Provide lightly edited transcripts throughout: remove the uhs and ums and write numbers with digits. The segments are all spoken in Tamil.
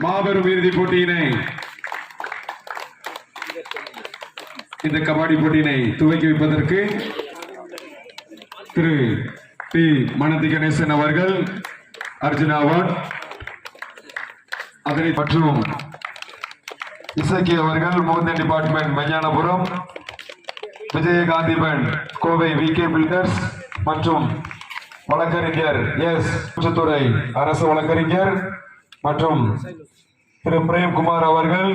மாபெரும் இறுதிப் போட்டியினை இந்த கபாடி போட்டியினை துவக்கி வைப்பதற்கு திரு டி மனதி கணேசன் அவர்கள் அர்ஜுனா அவார்ட் அதனை மற்றும் இசக்கி அவர்கள் மோதன் டிபார்ட்மெண்ட் மஞ்ஞானபுரம் விஜயகாந்திபன் கோவை விகே பில்டர்ஸ் மற்றும் வழக்கறிஞர் எஸ் துறை அரசு வழக்கறிஞர் மற்றும் திரு பிரேம்குமார் அவர்கள்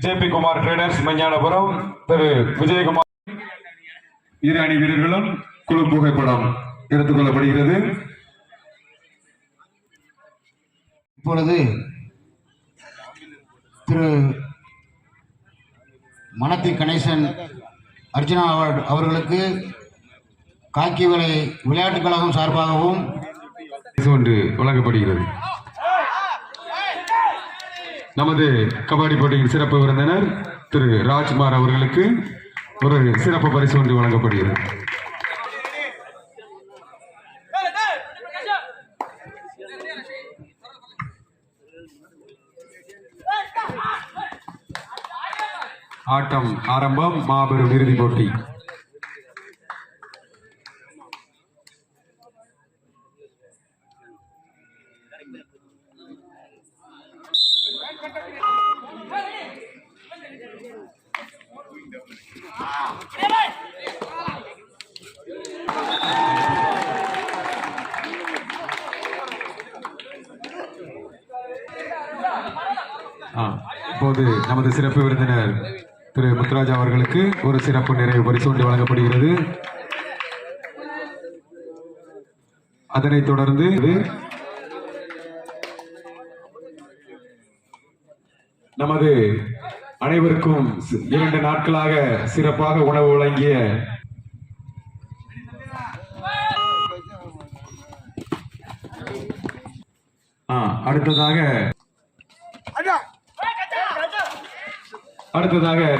ஜேபி குமார் ட்ரேடர்ஸ் மஞ்ஞானபுரம் திரு விஜயகுமார் இரு அணி வீரர்களும் குழு புகைப்படம் எடுத்துக் கொள்ளப்படுகிறது. இப்பொழுது திரு மனதி கணேசன் அர்ஜுனா அவார்டு அவர்களுக்கு காக்கி விலை விளையாட்டுக் கழகம் சார்பாகவும் ஒன்று வழங்கப்படுகிறது. நமது கபாடி போட்டியின் சிறப்பு விருந்தினர் திரு ராஜ்குமார் அவர்களுக்கு ஒரு சிறப்பு பரிசு ஒன்று வழங்கப்படுகிறது. ஆட்டம் ஆரம்பம். மாபெரும் இறுதிப் போட்டி. இப்போது நமது சிறப்பு விருந்தினர் திரு முத்துராஜா அவர்களுக்கு ஒரு சிறப்பு நிறைவு பரிசு ஒன்று வழங்கப்படுகிறது. அதனைத் தொடர்ந்து நமது அனைவருக்கும் 2 நாட்களாக சிறப்பாக உணவு வழங்கிய அடுத்ததாக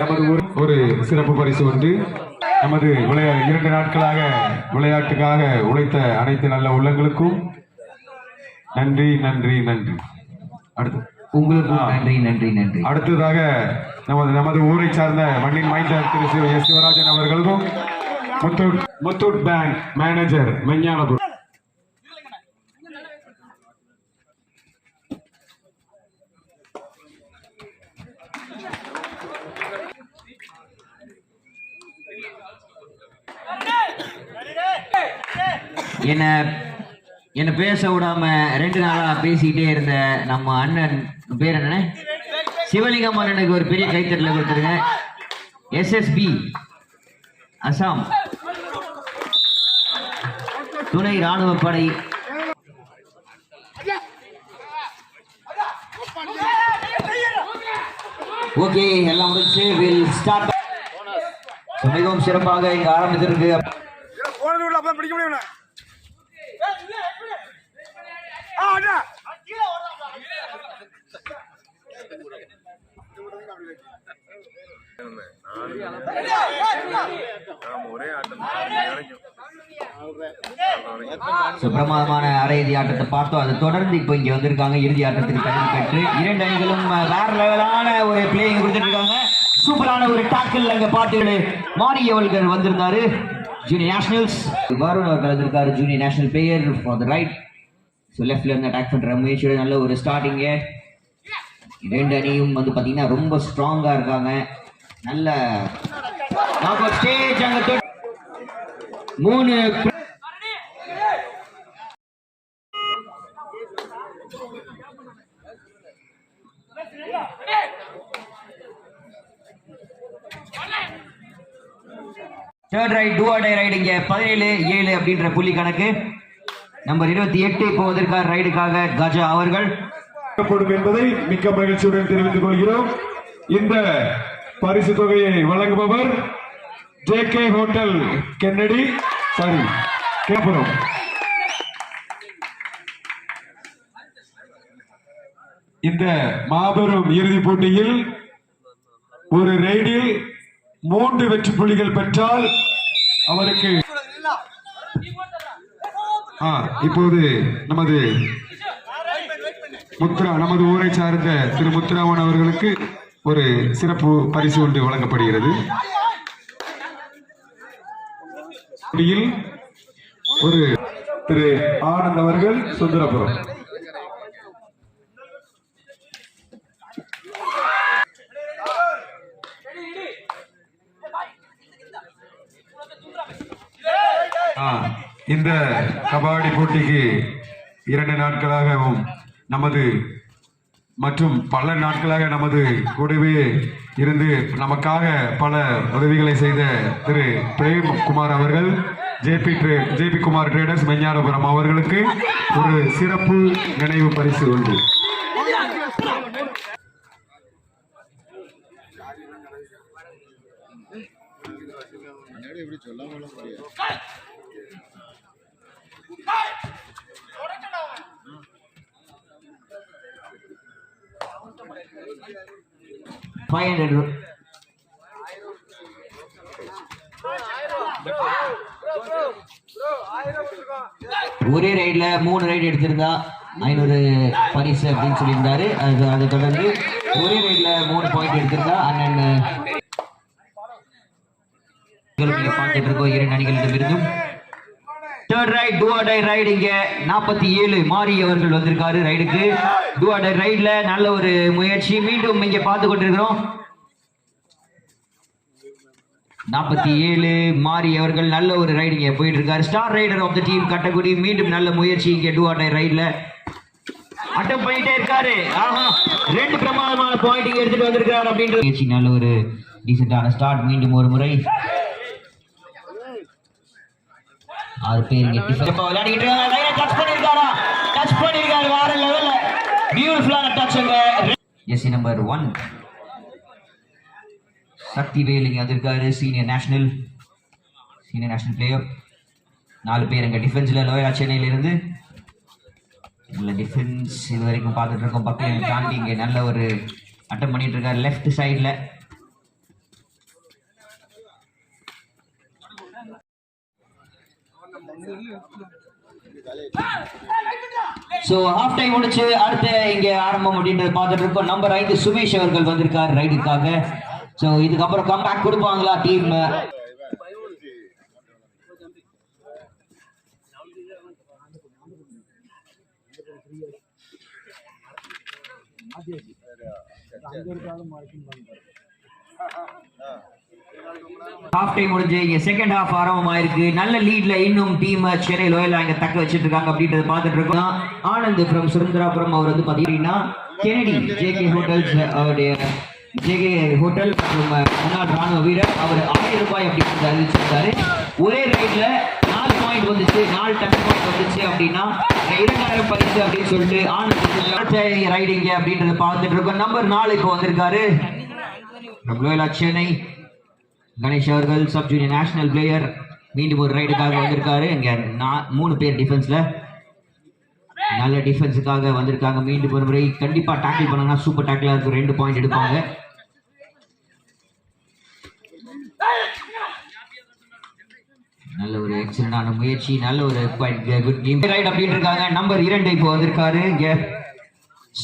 நமது ஒரு சிறப்பு பரிசு ஒன்று நமது 2 நாட்களாக விளையாட்டுக்காக உழைத்த அனைத்து நல்ல உள்ளங்களுக்கும் நன்றி நன்றி நன்றி. நன்றி. அடுத்ததாக நமது ஊரை சார்ந்த மண்ணின் மைந்தர் திரு எஸ் சிவராஜன் அவர்களும் முத்தூட் பேங்க் மேனேஜர் மஞ்ஞானபுரம் என்ன பேச விடாம 2 நாளா பேசிக்கிட்டே இருந்த நம்ம அண்ணன் பேர் என்ன, சிவலிங்கம் அண்ணனுக்கு ஒரு பெரிய கைத்தட்டல கொடுத்துருங்க. SSB அசாம் துணை ராணுவ படை ஓகே, எல்லாம் முடிச்சு வில் ஸ்டார்ட். மிகவும் சிறப்பாக இங்க ஆரம்பித்திருக்கு. பிடிக்க முடியும். பிரமாதமான அரையிறுதி ஆட்டத்தை பார்த்தோம். அதை தொடர்ந்து இப்போ இங்க வந்திருக்காங்க இறுதி ஆட்டத்துக்கு தகுதி பெற்று 2 அணிகளும் வேற லெவலான ஒரு பிளேயிங் கொடுத்துருக்காங்க. சூப்பரான ஒரு டாக்கிள் அங்க பார்த்து மாரி அவர்கள் வந்திருந்தாரு. ஜூனியர் நேஷனல்ஸ் வருண் அவர்கள் வந்திருக்காரு. Junior national player for the right. So லெஃப்ட்ல இருந்து அட்டாக் பண்ற முயற்சியோட நல்ல ஒரு ஸ்டார்டிங்கு. 2 அணியும் வந்து பார்த்தீங்கன்னா ரொம்ப ஸ்ட்ராங்கா இருக்காங்க. நல்ல ஸ்டேஜ் அங்க 3 third raid do or die raid இங்க 17-7 அப்படின்ற புள்ளி கணக்கு. நம்பர் 28 இப்போ வந்திருக்கார் ரைடுக்காக கஜா அவர்கள். என்பதை மிக்க மகிழ்ச்சியுடன் தெரிவித்துக் கொள்கிறோம். இந்த பரிசு தொகையை வழங்குபவர் ஜே.கே. Hotel Kennedy கேப்புரம். இந்த மாபெரும் இறுதிப் போட்டியில் ஒரு ரெய்டில் 3 வெற்றி புள்ளிகள் பெற்றால் அவருக்கு இப்போது நமது ஊரை சார்ந்த திரு முத்துராமன் அவர்களுக்கு ஒரு சிறப்பு பரிசு ஒன்று வழங்கப்படுகிறது. ஒரு திரு ஆனந்த் அவர்கள் சுந்தரபுரம். இந்த கபாடி போட்டிக்கு 2 நாட்களாகவும் மற்றும் பல நாட்களாக நமது கூடவே இருந்து நமக்காக பல உதவிகளை செய்த திரு பிரேம் குமார் அவர்கள், ஜேபி குமார் ட்ரேடர்ஸ் மெஞ்ஞானபுரம் அவர்களுக்கு ஒரு சிறப்பு நினைவு பரிசு உண்டு. ஒரே ரைட்ல 3 ரைடு எடுத்திருந்தா 500 பரிசு அப்படின்னு சொல்லியிருந்தாரு. அதை தொடர்ந்து ஒரே ரைட்ல 3 பாயிண்ட் எடுத்திருந்தா அண்ணன் பார்த்துட்டு இருக்கோம் 2 அணிகளிடமிருந்தும். Third raid do or die raid. இங்க 47 மாரி அவர்கள் வந்திருக்காரு ரைடுக்கு. டூ ஆர் டை ரைட்ல நல்ல ஒரு முயற்சி மீண்டும் இங்க பார்த்து கொண்டிருக்கிறோம். 47 மாரி அவர்கள் நல்ல ஒரு ரைடு இங்க போயிட்டு இருக்காரு. Star raider of the team Kattakudi மீண்டும் நல்ல முயற்சி இங்க டூ ஆர் டை ரைட்ல அட்டம் பண்ணிட்டே இருக்காரு. 2 பிரமாதமான பாயிண்ட் இங்க எடுத்துட்டு வந்திருக்காரு அப்படின்ற முயற்சி. நல்ல ஒரு டீசென்டான ஸ்டார்ட். மீண்டும் ஒரு முறை 6 பேர் இங்க விளையாடிட்டு இருக்காங்க. டச் பண்ணிருக்காரு வேற லெவல்ல. பியூட்டிஃபுல்லான டச்ங்க. ஜெர்சி நம்பர் 1 சக்தி வேல் இங்க வந்திருக்காரு. Senior national player. 4 பேர் இங்க டிஃபென்ஸ்ல லோயரா சென்னையில இருந்து நல்ல டிஃபென்ஸ் இது வரைக்கும் பார்த்துட்டு இருக்கோம். பக்கம் தாண்டி இங்க நல்ல ஒரு அட்டம் பண்ணிட்டு இருக்காரு லெஃப்ட் சைட்ல. சோ ஹாஃப் டைம் முடிச்சு அடுத்து இங்க ஆரம்பம் அப்படின்றது பார்த்துட்டு இருக்கோம். நம்பர் 5 சுமேஷ் அவர்கள் வந்திருக்கார் ரைடுக்காக. சோ இதுக்கப்புறம் கம்பேக் கொடுப்பாங்களா டீம்? ஹாஃப் டைம் முடிஞ்சு இங்க செகண்ட் ஹாஃப் ஆரம்பமாயிருக்கு. நல்ல லீட்ல இன்னும் டீம் சென்னை லோயலா இங்க தக்க வச்சிட்டு இருக்காங்க அப்படின்றத பார்த்துட்டு இருக்கோம். ஆனந்த் ஃப்ரம் சுரேந்திராபுரம் அவர் வந்து பாத்தீங்கன்னா கெனடி ஜே.கே. ஹோட்டல்ஸ் அவருடைய ஜே.கே. ஹோட்டல் முன்னாள் ராணுவ வீரர். அவர் 1000 ரூபாய் அப்படின்னு அறிவிச்சிருக்காரு. ஒரே ரைட்ல 4 பாயிண்ட் வந்துச்சு, 4 டச் பாயிண்ட் வந்துச்சு அப்படின்னா 2000 பரிசு அப்படின்னு சொல்லிட்டு ஆனந்த் ரைடிங்க அப்படின்றத பார்த்துட்டு இருக்கோம். நம்பர் 4 இப்போ வந்திருக்காரு லோயலா சென்னை கணேஷ் அவர்கள், சப் ஜூனியர் நேஷனல் பிளேயர். மீண்டும் ஒரு ரைடுக்காக வந்திருக்காரு. இங்க 3 பேர் டிஃபென்ஸ்ல நல்ல டிஃபென்ஸுக்காக வந்திருக்காங்க. மீண்டும் ஒரு முறை கண்டிப்பா டாக்கிள் பண்ணா சூப்பர் டாக்கிளா இருக்கும். 2 பாயிண்ட் எடுப்பாங்க. நல்ல ஒரு எக்ஸலண்டான முயற்சி. நல்ல ஒரு குட் கேம் ரைட் அப்படின்னு இருக்காங்க. நம்பர் 2 இப்போ வந்திருக்காரு இங்க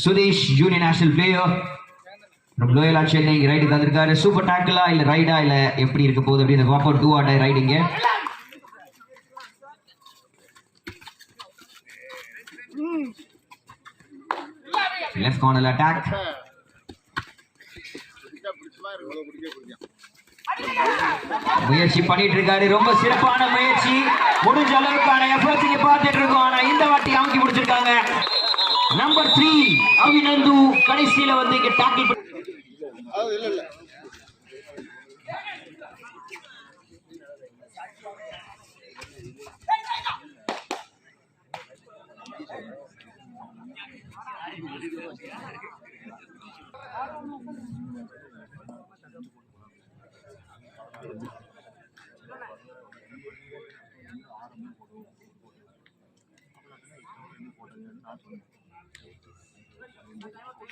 Sudesh junior national player Loyola Chennai ரைடுக்கு வந்திருக்காரு. சூப்பர் டாக்கிளா இல்ல ரைடா இல்ல எப்படி இருக்க போகுது அப்படின்னு பார்ப்போம். டூ ஆர் டை ரைடிங்க. Left corner attack. முயற்சி பண்ணிட்டு இருக்காரு. ரொம்ப சிறப்பான முயற்சி. முடிஞ்ச அளவுக்கான எஃபர்ட்ஸ் இங்க பார்த்துட்டு இருக்கோம். ஆனா இந்த வாட்டி அமுக்கி முடிச்சிருக்காங்க. நம்பர் 3 அவிநந்து கடைசியில வந்து இங்க டாக்கிள்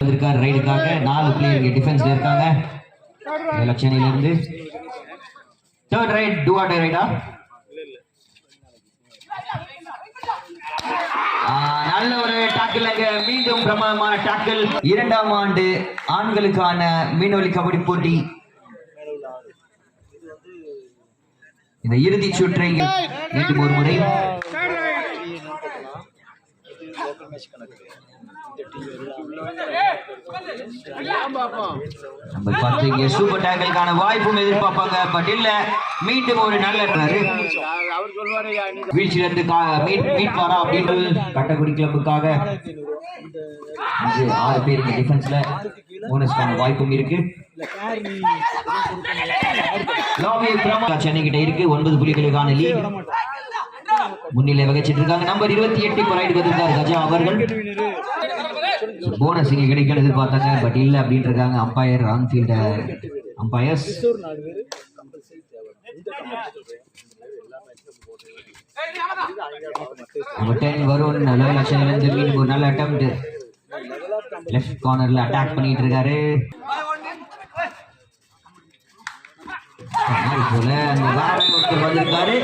இருக்கார் ரைடுக்காக 4 பிளேயர் டிஃபென்ஸ்ல இருக்காங்க லட்சணில இருந்து. Third raid do or die ரைடா? நல்ல ஒரு டாக்கிள், மீண்டும் பிரமாதமான டாக்கிள். 2ஆம் ஆண்டு ஆண்களுக்கான மீனவெளி கபடி போட்டி இந்த இறுதி சுற்றை மீண்டும் ஒரு முறை நம்பர் 10 இங்கே சூப்பர் டேக்கிளுக்கான வாய்ப்பும் எதிர்பார்ப்பாங்க. பட் இல்ல, மீண்டும் ஒரு நல்ல வீழ்ச்சியில இருந்து மீட்பாரா அப்படின்னு கட்டக்குடி கிளப்புக்காக 6 பேர் இங்க டிஃபென்ஸ்ல போனஸ்க்கான வாய்ப்பும் இருக்கு. சென்னை கிட்ட இருக்கு 9 புள்ளிகளுக்கான லீட் முன்னிலை வகிச்சிட்டு இருக்காங்க. நம்பர் 28 இப்போ ரைடு வந்திருக்காரு கஜா அவர்கள். போனஸ் இங்க கிடைக்கணும் எதிர்பார்த்தாங்க, பட் இல்ல அப்படின்னு இருக்காங்க umpire on field umpires. Number 10 Varun level ஆக்ஷன்ல இருந்து மீண்டும் ஒரு நல்ல அட்டெம்ப்ட் லெஃப்ட் கார்னர்ல அட்டாக் பண்ணிட்டு இருக்காரு. போல அந்த வேற ஒருத்தர் வந்திருக்காரு.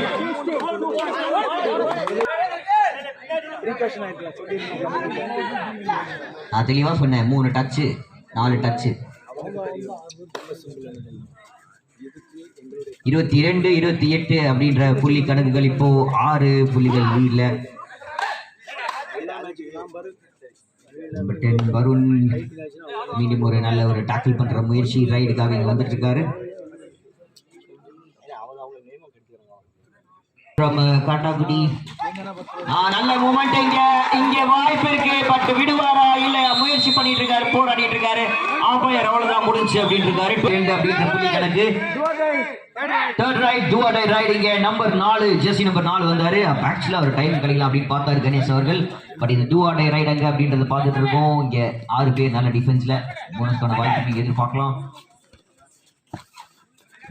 நான் தெளிவா சொன்னேன் 3 டச் 4 டச் 22 28 அப்படின்ற புள்ளி கணக்குகள் இப்போ 6 புள்ளிகள் லீட்ல. நம்பர் 10 வருண் மீண்டும் ஒரு நல்ல ஒரு டாக்கிள் பண்ற முயற்சி ரைடுக்காக இங்க வந்துட்டு இருக்காரு. காட்டாக்குடி நல்ல மூமெண்ட், இங்க வாய்ப்பு இருக்கு, பட் விடுவாரா இல்ல முயற்சி பண்ணிட்டு இருக்காரு, போராடிட்டு இருக்காரு. ஆம்பையர் அவ்வளவுதான் முடிஞ்சு அப்படின்னு இருக்காரு. அப்படின்ற புள்ளி கணக்கு. Third raid do or die raid. இங்க நம்பர் 4 ஜெர்சி நம்பர் 4 வந்தாரு. ஆக்சுவலா ஒரு டைம் கிடைக்கலாம் அப்படின்னு பார்த்தாரு கணேஷ் அவர்கள். பட் இந்த டூ ஆர் டை ரைட் அங்க அப்படின்றத பார்த்துட்டு இருக்கோம். இங்க 6 பேர் நல்ல டிஃபென்ஸ்ல போனஸ்க்கான வாய்ப்பு நீங்க எதிர்பார்க்கலாம்.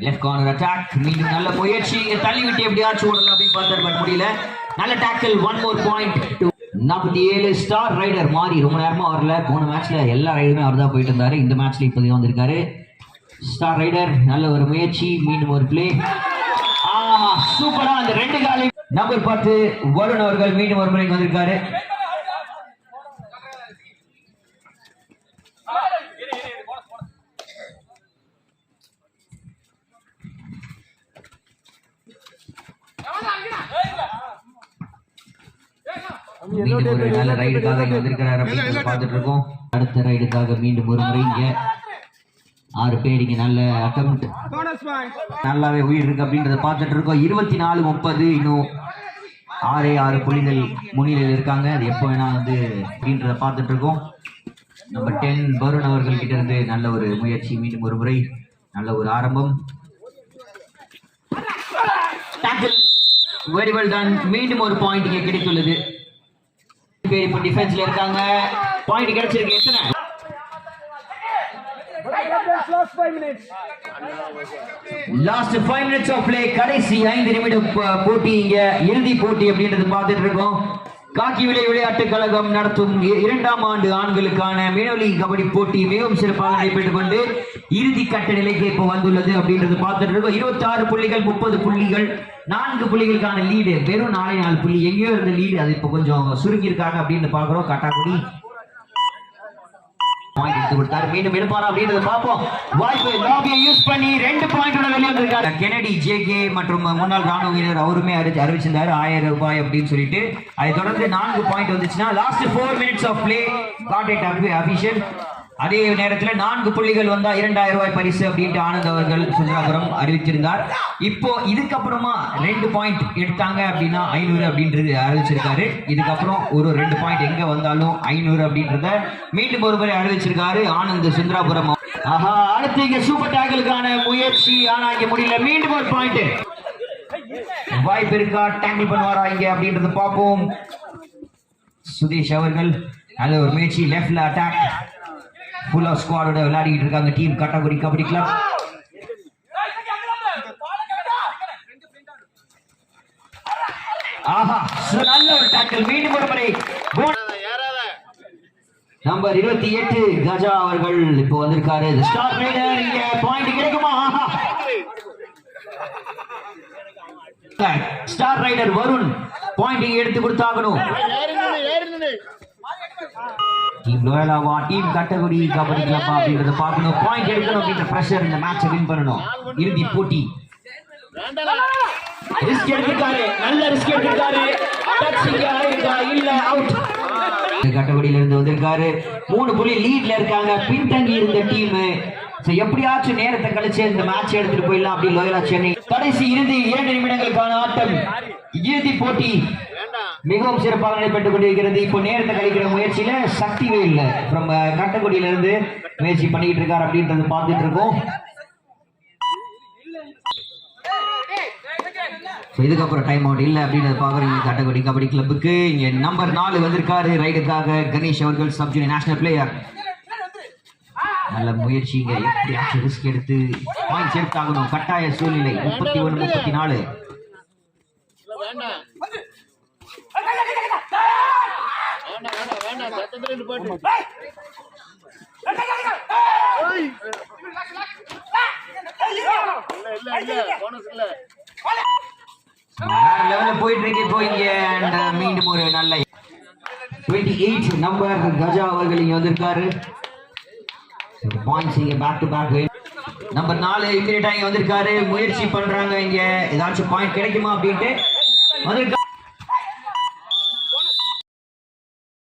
லெஃப்ட் கார்னர் அட்டாக், மீண்டும் நல்ல முயற்சி, தள்ளி விட்டு எப்படியாச்சும் ஓடலாம் அப்படின்னு பார்த்தாரு, பட் முடியல. நல்ல tackle, 1 more point. 47 star raider மாறி ரொம்ப நேரமா வரல. போன மேட்ச்ல எல்லா ரைடருமே அவர் தான் போயிட்டு இருந்தாரு. இந்த மேட்ச்ல இப்போதைக்கு வந்திருக்காரு ஸ்டார் ரைடர். நல்ல ஒரு முயற்சி, மீண்டும் ஒரு பிளே. சூப்பரா அந்த 2 காலி. நம்பர் 10 வருண் அவர்கள் மீண்டும் ஒரு முறை வந்திருக்காரு. மீண்டும் ஒரு நல்ல ரைடுக்காக வந்திருக்கிறார் அப்படின்னு பார்த்துட்டு இருக்கோம். அடுத்த ரைடுக்காக மீண்டும் ஒரு முறை இங்க 6 பேர் இங்க நல்ல அட்டெம்ப்ட் நல்லாவே உயிர் இருக்கு அப்படின்றத பார்த்துட்டு இருக்கோம். 24-30 இன்னும் 6 புள்ளிகள் முன்னிலையில் இருக்காங்க. அது எப்போ வேணா வந்து அப்படின்றத பார்த்துட்டு இருக்கோம். நம்பர் 10 வருண் அவர்கள் கிட்ட இருந்து நல்ல ஒரு முயற்சி, மீண்டும் ஒரு முறை நல்ல ஒரு ஆரம்பம். Very well done. மீண்டும் ஒரு பாயிண்ட் இங்க கிடைத்துள்ளது. பேர் இப்ப டிஃபென்ஸ்ல இருக்காங்க. பாயிண்ட் கிடைச்சிருக்கு. எத்தனை? Last 5 minutes of play. கடைசி 5 நிமிடம் போட்டி, இங்க இறுதி போட்டி அப்படின்றது பார்த்துட்டு இருக்கோம். காக்கி விலை விளையாட்டு கழகம் நடத்தும் 2ஆம் ஆண்டு ஆண்களுக்கான மீனவெளி கபடி போட்டி மிகவும் சிறப்பாக நடைபெற்றுக் கொண்டு இறுதி கட்ட நிலைக்கு இப்போ வந்துள்ளது அப்படின்றது பார்த்துட்டு இருக்கோம். 26 புள்ளிகள் 30 புள்ளிகள் 4 புள்ளிகளுக்கான லீடு. வெறும் 4 புள்ளி எங்கேயோ இருந்த லீடு அது இப்போ கொஞ்சம் சுருங்கி இருக்காங்க அப்படின்னு பாக்குறோம். காட்டாக்குடி எடுத்து கொடுத்தாரு. மீண்டும் எடுப்பாரா அப்படின்றத பார்ப்போம். வாய்ப்பு லாபியை யூஸ் பண்ணி 2 பாயிண்டோட வெளியே வந்திருக்காரு. கெனடி ஜேகே மற்றும் முன்னாள் ராணுவ வீரர் அவருமே அறிவிச்சிருந்தாரு 1000 ரூபாய் அப்படின்னு சொல்லிட்டு. அதை தொடர்ந்து 4 பாயிண்ட் வந்துச்சுன்னா last 4 minutes of play got it official. அதே நேரத்தில் 4 புள்ளிகள் வந்தா 2000 ரூபாய் பரிசு அப்படின்ட்டு ஆனந்த் அவர்கள் சுந்தராபுரம் அறிவிச்சிருந்தார். இப்போ இதுக்கப்புறமா 2 பாயிண்ட் எடுத்தாங்க அப்படின்னா 500 அப்படின்றது அறிவிச்சிருக்காரு. இதுக்கப்புறம் ஒரு 2 பாயிண்ட் எங்க வந்தாலும் 500 அப்படின்றத மீண்டும் ஒரு முறை அறிவிச்சிருக்காரு ஆனந்த் சுந்தராபுரம். ஆஹா, அடுத்து இங்க சூப்பர் டேக்கிளுக்கான முயற்சி, ஆனா இங்க முடியல. மீண்டும் ஒரு பாயிண்ட். வாய்ப்பு இருக்கா, டேக்கிள் பண்ணுவாரா இங்க அப்படின்றத பார்ப்போம். சுதீஷ் அவர்கள் அது ஒரு முயற்சி லெஃப்ட்ல அட்டாக் ஃபுல் ஆஃப் ஸ்குவாடோட விளையாடிட்டு இருக்காங்க டீம் கட்டகுடி கபடி கிளப். ஆஹா நல்ல ஒரு டாக்கிள் மீண்டும் ஒரு முறை நம்பர் 28 கஜா அவர்கள் இப்போ வந்திருக்காரு. ஸ்டார் ரைடர் இங்க பாயிண்ட் கிடைக்குமா? ஆஹா ஸ்டார் ரைடர் வருண் பாயிண்ட் எடுத்து கொடுத்தாகணும். டீம் லோயலாவா டீம் கட்டகுடி கபடி கிளப்பா அப்படின்றத பார்க்கணும். பாயிண்ட் எடுக்கணும் அப்படின்ற பிரஷர் இந்த மேட்சை வின் பண்ணணும். இறுதி போட்டி ரிஸ்க் எடுத்திருக்காரு, நல்ல ரிஸ்க் எடுத்திருக்காரு. இல்ல அவுட். கட்டகுடியில இருந்து வந்திருக்காரு. 3 புள்ளி லீட்ல இருக்காங்க பின்தங்கி இருந்த டீம். எப்படியாச்சும் நேரத்தை கழிச்சு இந்த மேட்ச் எடுத்துட்டு போயிடலாம் அப்படி லோயலா சென்னை. கடைசி இறுதி 2 நிமிடங்களுக்கான ஆட்டம் இறுதி போட்டி மிகவும் சிறப்பாக நடைபெற்றுக் கொண்டிருக்கிறது. இப்போ நேரத்தை கழிக்கிற முயற்சியில சக்திவே இல்லை நம்ம கட்டக்குடியில இருந்து முயற்சி பண்ணிட்டு இருக்காரு அப்படின்றத பார்த்துட்டு இருக்கோம். இதுக்கப்புறம் டைம் அவுட் இல்லை அப்படின்றத பாக்குறீங்க கட்டக்குடி கபடி கிளப்புக்கு. இங்க நம்பர் 4 வந்திருக்காரு ரைடுக்காக கணேஷ் அவர்கள் சப் ஜூனியர் நேஷனல் பிளேயர். நல்ல முயற்சிங்க, எப்படியாச்சும் ரிஸ்க் எடுத்து பாயிண்ட்ஸ் எடுத்தாகணும். கட்டாய சூழ்நிலை 31-34. போயிட்டு இருக்கு இப்போ இங்க. மீண்டும் ஒரு நல்ல 28 நம்பர் கஜா அவர்கள் இங்க வந்திருக்காரு. பாயிண்ட்ஸ் இங்க பேக் டு பேக். நம்பர் 4 இமிடியேட்டா இங்க வந்திருக்காரு. முயற்சி பண்றாங்க இங்க ஏதாச்சும் பாயிண்ட் கிடைக்குமா அப்படின்ட்டு வந்திருக்காரு.